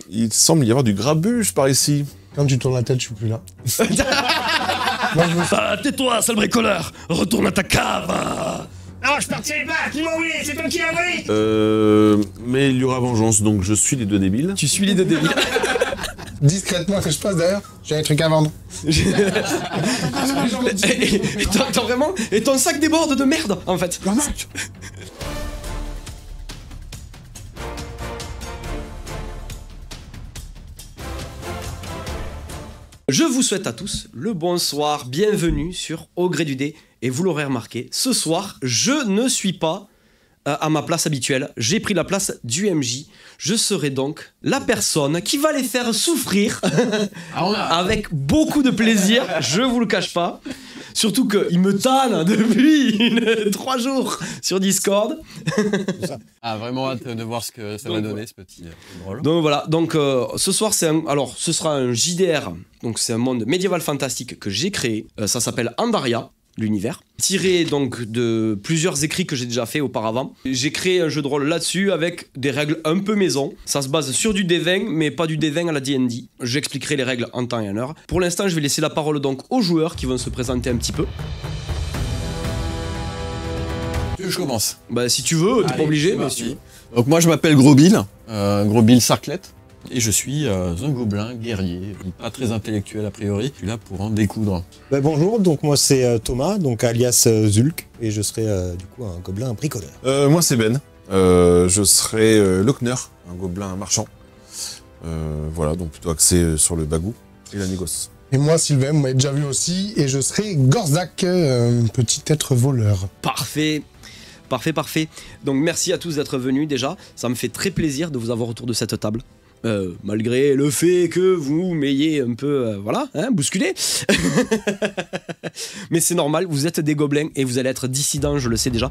Il semble y avoir du grabuge par ici. Quand tu tournes la tête, je suis plus là. Tais-toi, sale bricoleur. Retourne à ta cave. Non, je partirai pas. Qui m'a volé? C'est toi qui l'as volé. Mais il y aura vengeance, donc je suis les deux débiles. Tu suis les deux débiles. Discrètement, que je passe d'ailleurs, j'ai un truc à vendre. Et t'as vraiment... Et ton sac déborde de merde, en fait. Je vous souhaite à tous le bonsoir, bienvenue sur Au Gré du Dé. Et vous l'aurez remarqué, ce soir, je ne suis pas à ma place habituelle. J'ai pris la place du MJ. Je serai donc la personne qui va les faire souffrir avec beaucoup de plaisir, je vous le cache pas. Surtout qu'il me tanne depuis 3 jours sur Discord. Ah, vraiment hâte de voir ce que ça va donner, ce petit drôle. Donc voilà, donc ce soir, ce sera un JDR, donc c'est un monde médiéval fantastique que j'ai créé. Ça s'appelle Andaria, l'univers. Tiré donc de plusieurs écrits que j'ai déjà fait auparavant. J'ai créé un jeu de rôle là-dessus avec des règles un peu maison. Ça se base sur du D20, mais pas du D20 à la D&D. J'expliquerai les règles en temps et en heure. Pour l'instant, je vais laisser la parole donc aux joueurs qui vont se présenter un petit peu. Je commence. Bah si tu veux, t'es pas obligé, mais si tu veux. Donc moi je m'appelle Gros Bill Sarclette. Et je suis un gobelin guerrier, pas très intellectuel a priori. Je suis là pour en découdre. Bah bonjour, donc moi c'est Thomas, donc alias Zulk, et je serai du coup un gobelin bricoleur. Moi c'est Ben. Je serai Lochner, un gobelin marchand. Voilà, donc plutôt axé sur le bagou et la négoce. Et moi, Sylvain, vous m'avez déjà vu aussi, et je serai Gorzak, petit être voleur. Parfait. Parfait. Donc merci à tous d'être venus déjà. Ça me fait très plaisir de vous avoir autour de cette table. Malgré le fait que vous m'ayez un peu, bousculé. Mais c'est normal, vous êtes des gobelins et vous allez être dissidents, je le sais déjà.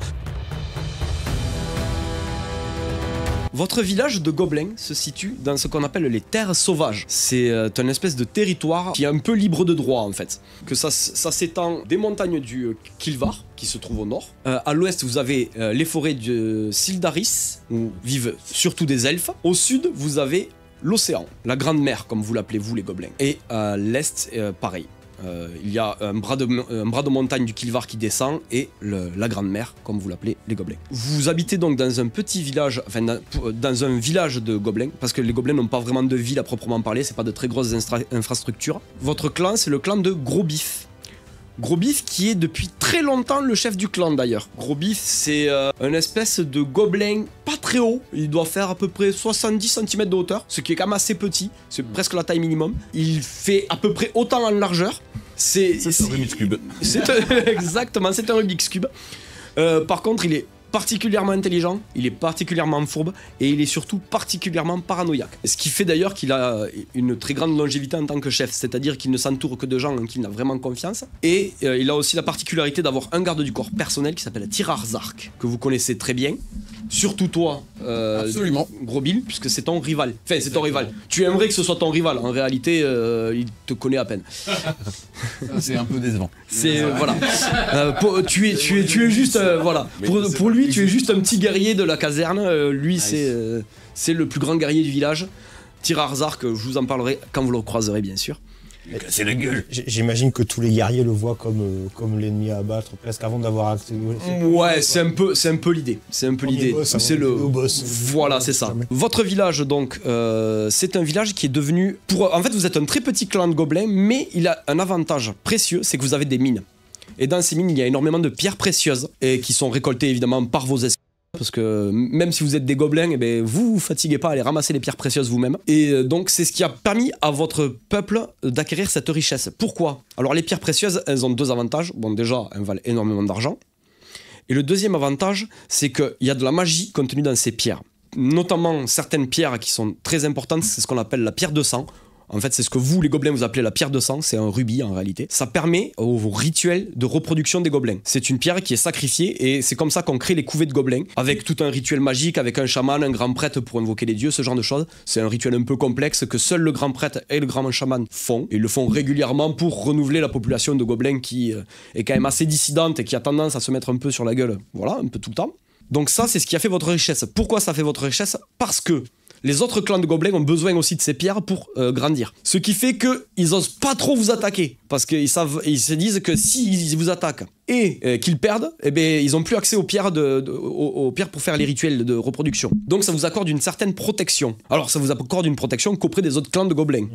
Votre village de gobelins se situe dans ce qu'on appelle les terres sauvages. C'est un espèce de territoire qui est un peu libre de droit en fait. Que ça s'étend des montagnes du Kilvar, qui se trouvent au nord. À l'ouest, vous avez les forêts de Sildaris, où vivent surtout des elfes. Au sud, vous avez l'océan, la grande mer, comme vous l'appelez vous les gobelins. Et à l'est, pareil. Il y a un bras de montagne du Kilvar qui descend et la grande mer, comme vous l'appelez les gobelins. Vous habitez donc dans un petit village, enfin dans un village de gobelins, parce que les gobelins n'ont pas vraiment de ville à proprement parler, c'est pas de très grosses infrastructures. Votre clan, c'est le clan de Gros Biff. Gros Biff qui est depuis très longtemps le chef du clan d'ailleurs. Gros Biff c'est une espèce de gobelin pas très haut, il doit faire à peu près 70 cm de hauteur, ce qui est quand même assez petit, c'est presque la taille minimum. Il fait à peu près autant en largeur. C'est un Rubik's Cube. Exactement, c'est un Rubik's Cube. Par contre il est particulièrement intelligent, il est particulièrement fourbe et il est surtout particulièrement paranoïaque. Ce qui fait d'ailleurs qu'il a une très grande longévité en tant que chef, c'est-à-dire qu'il ne s'entoure que de gens en qui il a vraiment confiance. Et il a aussi la particularité d'avoir un garde du corps personnel qui s'appelle Tirarzark, que vous connaissez très bien. Surtout toi, Absolument. Gros Bill, puisque c'est ton rival. Enfin, c'est ton rival. Tu aimerais que ce soit ton rival. En réalité, il te connaît à peine. C'est un peu décevant. C'est voilà. Tu es juste voilà. Pour lui, tu es juste un petit guerrier de la caserne. Lui, c'est le plus grand guerrier du village. Tirarzark, je vous en parlerai quand vous le croiserez, bien sûr. C'est la gueule. J'imagine que tous les guerriers le voient comme l'ennemi à abattre presque avant d'avoir accès. Ouais, c'est un peu l'idée. C'est un peu l'idée. C'est le boss. Voilà, c'est ça. Votre village donc, c'est un village qui est devenu. En fait, vous êtes un très petit clan de gobelins, mais il a un avantage précieux, c'est que vous avez des mines. Et dans ces mines, il y a énormément de pierres précieuses et qui sont récoltées évidemment par vos esclaves. Parce que même si vous êtes des gobelins, eh ben, vous fatiguez pas à aller ramasser les pierres précieuses vous-même. Et donc c'est ce qui a permis à votre peuple d'acquérir cette richesse. Pourquoi? Alors les pierres précieuses, elles ont 2 avantages. Bon déjà, elles valent énormément d'argent. Et le deuxième avantage, c'est qu'il y a de la magie contenue dans ces pierres. Notamment certaines pierres qui sont très importantes, c'est ce qu'on appelle la pierre de sang. En fait, c'est ce que vous, les gobelins, vous appelez la pierre de sang. C'est un rubis, en réalité. Ça permet au rituel de reproduction des gobelins. C'est une pierre qui est sacrifiée et c'est comme ça qu'on crée les couvées de gobelins. Avec tout un rituel magique, avec un chaman, un grand prêtre pour invoquer les dieux, ce genre de choses. C'est un rituel un peu complexe que seul le grand prêtre et le grand chaman font. Ils le font régulièrement pour renouveler la population de gobelins qui est quand même assez dissidente et qui a tendance à se mettre un peu sur la gueule. Voilà, un peu tout le temps. Donc ça, c'est ce qui a fait votre richesse. Pourquoi ça fait votre richesse? Parce que les autres clans de gobelins ont besoin aussi de ces pierres pour grandir. Ce qui fait qu'ils osent pas trop vous attaquer, parce qu'ils se disent que s'ils vous attaquent et qu'ils perdent, eh ben, ils ont plus accès aux pierres, aux pierres pour faire les rituels de reproduction. Donc ça vous accorde une certaine protection. Alors ça vous accorde une protection qu'auprès des autres clans de gobelins,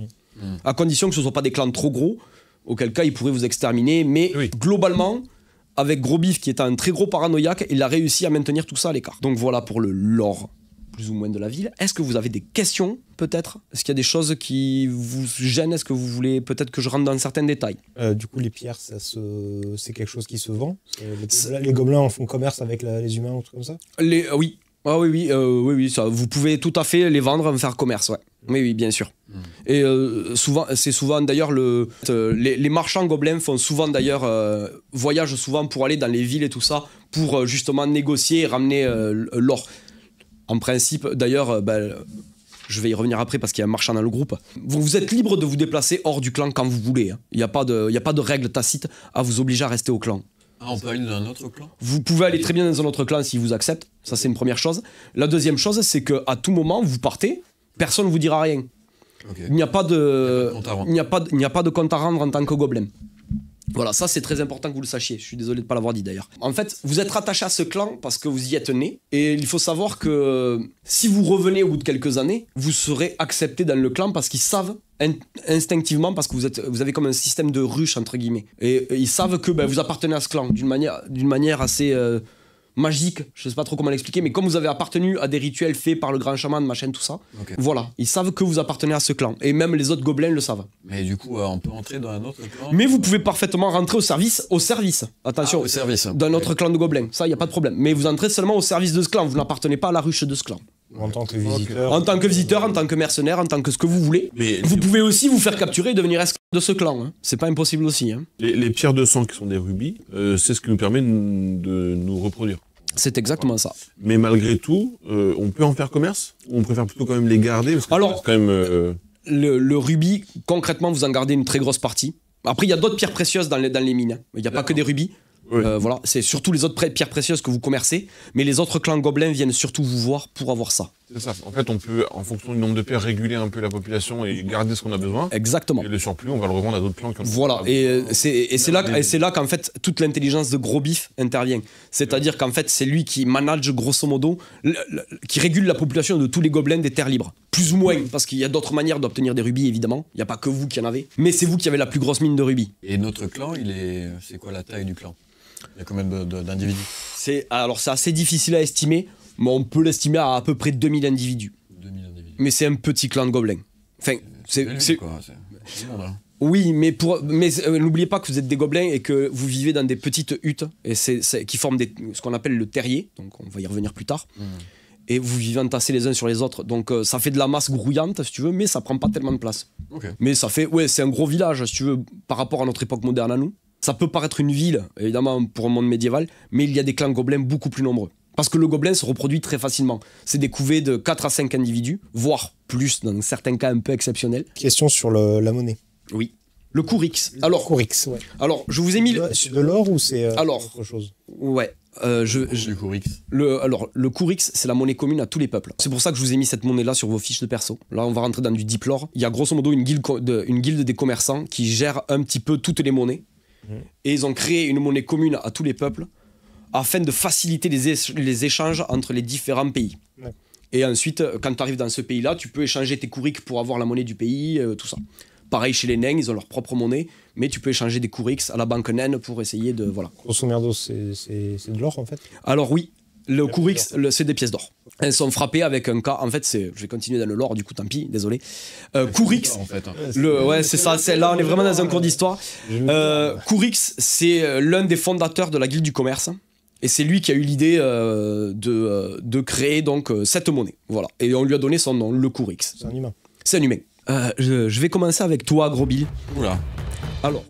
à condition que ce ne soient pas des clans trop gros, auquel cas ils pourraient vous exterminer, mais globalement... Avec Gros Bif, qui est un très gros paranoïaque, il a réussi à maintenir tout ça à l'écart. Donc voilà pour le lore, plus ou moins, de la ville. Est-ce que vous avez des questions, peut-être? Est-ce qu'il y a des choses qui vous gênent? Est-ce que vous voulez peut-être que je rentre dans certains détails? Du coup, les pierres, c'est quelque chose qui se vend? Les gobelins en font commerce avec les humains ou trucs comme ça? Oui. Ah oui, ça, vous pouvez tout à fait les vendre, faire commerce, ouais. Oui, bien sûr. Et c'est souvent d'ailleurs les marchands gobelins font souvent d'ailleurs voyagent souvent pour aller dans les villes et tout ça pour justement négocier et ramener l'or. En principe, d'ailleurs, je vais y revenir après parce qu'il y a un marchand dans le groupe. Vous êtes libre de vous déplacer hors du clan quand vous voulez. Hein. Il n'y a pas de règle tacite à vous obliger à rester au clan. Ah, on peut aller dans un autre clan? Vous pouvez aller très bien dans un autre clan s'ils vous acceptent. Ça, c'est une première chose. La deuxième chose, c'est qu'à tout moment, vous partez, personne ne vous dira rien. Okay. Il n'y a pas de compte à rendre en tant que gobelin. Voilà, ça c'est très important que vous le sachiez. Je suis désolé de ne pas l'avoir dit d'ailleurs. En fait, vous êtes rattaché à ce clan parce que vous y êtes né. Et il faut savoir que si vous revenez au bout de quelques années, vous serez accepté dans le clan parce qu'ils savent instinctivement, parce que vous avez comme un système de ruche entre guillemets. Et ils savent que vous appartenez à ce clan d'une manière assez... magique, je sais pas trop comment l'expliquer, mais comme vous avez appartenu à des rituels faits par le grand chaman, machin, tout ça, voilà, ils savent que vous appartenez à ce clan, et même les autres gobelins le savent. Mais du coup, on peut entrer dans un autre clan? Mais vous pouvez parfaitement rentrer au service, attention, au service, d'un autre clan de gobelins, ça, il y a pas de problème. Mais vous entrez seulement au service de ce clan, vous n'appartenez pas à la ruche de ce clan. En tant que visiteur. En tant que visiteur, en tant que mercenaire, en tant que ce que vous voulez. Mais vous pouvez aussi vous faire capturer et devenir esclave de ce clan. Hein. C'est pas impossible aussi. Hein. Les pierres de sang qui sont des rubis, c'est ce qui nous permet de nous reproduire. C'est exactement ça. Mais malgré tout, on peut en faire commerce? Ou on préfère plutôt quand même les garder parce que alors, quand même, le rubis, concrètement, vous en gardez une très grosse partie. Après, il y a d'autres pierres précieuses dans les mines. Hein. Il n'y a pas que des rubis. Oui. Voilà, c'est surtout les autres pierres précieuses que vous commercez, mais les autres clans gobelins viennent surtout vous voir pour avoir ça. C'est ça. En fait, on peut, en fonction du nombre de pierres, réguler un peu la population et garder ce qu'on a besoin. Exactement. Et le surplus, on va le revendre à d'autres clans. Voilà. Et c'est là qu'en fait toute l'intelligence de Gros Bif intervient. C'est-à-dire qu'en fait, c'est lui qui manage grosso modo, qui régule la population de tous les gobelins des terres libres. Plus ou moins, parce qu'il y a d'autres manières d'obtenir des rubis, évidemment. Il n'y a pas que vous qui en avez. Mais c'est vous qui avez la plus grosse mine de rubis. Et notre clan, c'est quoi la taille du clan? Il y a combien d'individus? Alors c'est assez difficile à estimer, mais on peut l'estimer à peu près 2000 individus. 2000 individus. Mais c'est un petit clan de gobelins. Enfin, c'est... Oui, mais n'oubliez pas que vous êtes des gobelins et que vous vivez dans des petites huttes et qui forment ce qu'on appelle le terrier, donc on va y revenir plus tard. Et vous vivez entassés les uns sur les autres, donc ça fait de la masse grouillante si tu veux, mais ça prend pas tellement de place. Mais ça fait, c'est un gros village si tu veux par rapport à notre époque moderne à nous. Ça peut paraître une ville, évidemment, pour un monde médiéval, mais il y a des clans gobelins beaucoup plus nombreux. Parce que le gobelin se reproduit très facilement. C'est des couvées de 4 à 5 individus, voire plus dans certains cas un peu exceptionnels. Question sur la monnaie. Oui. Le Courix. Courix, ouais. Alors, je vous ai mis... C'est de l'or ou c'est autre chose? Ouais. Le Courix. Le Courix, c'est la monnaie commune à tous les peuples. C'est pour ça que je vous ai mis cette monnaie-là sur vos fiches de perso. Là, on va rentrer dans du deep lore. Il y a grosso modo une guilde des commerçants qui gère un petit peu toutes les monnaies. Et ils ont créé une monnaie commune à tous les peuples afin de faciliter les échanges entre les différents pays. Ouais. Et ensuite, quand tu arrives dans ce pays-là, tu peux échanger tes courix pour avoir la monnaie du pays, tout ça. Pareil chez les nains, ils ont leur propre monnaie, mais tu peux échanger des courix à la banque naine pour essayer de... Voilà. Grosso merdo, c'est de l'or en fait? Alors oui, le courix, c'est des pièces d'or. Elles sont frappées avec un cas. En fait, je vais continuer dans le lore, du coup, tant pis, désolé. Courix, en fait, hein. C'est ça. Là, on est vraiment dans un cours d'histoire. Courix, c'est l'un des fondateurs de la guilde du commerce. Et c'est lui qui a eu l'idée de créer donc cette monnaie. Voilà. Et on lui a donné son nom, le Courix. C'est un humain. C'est un humain. Je vais commencer avec toi, Gros Bill. Oula. Alors.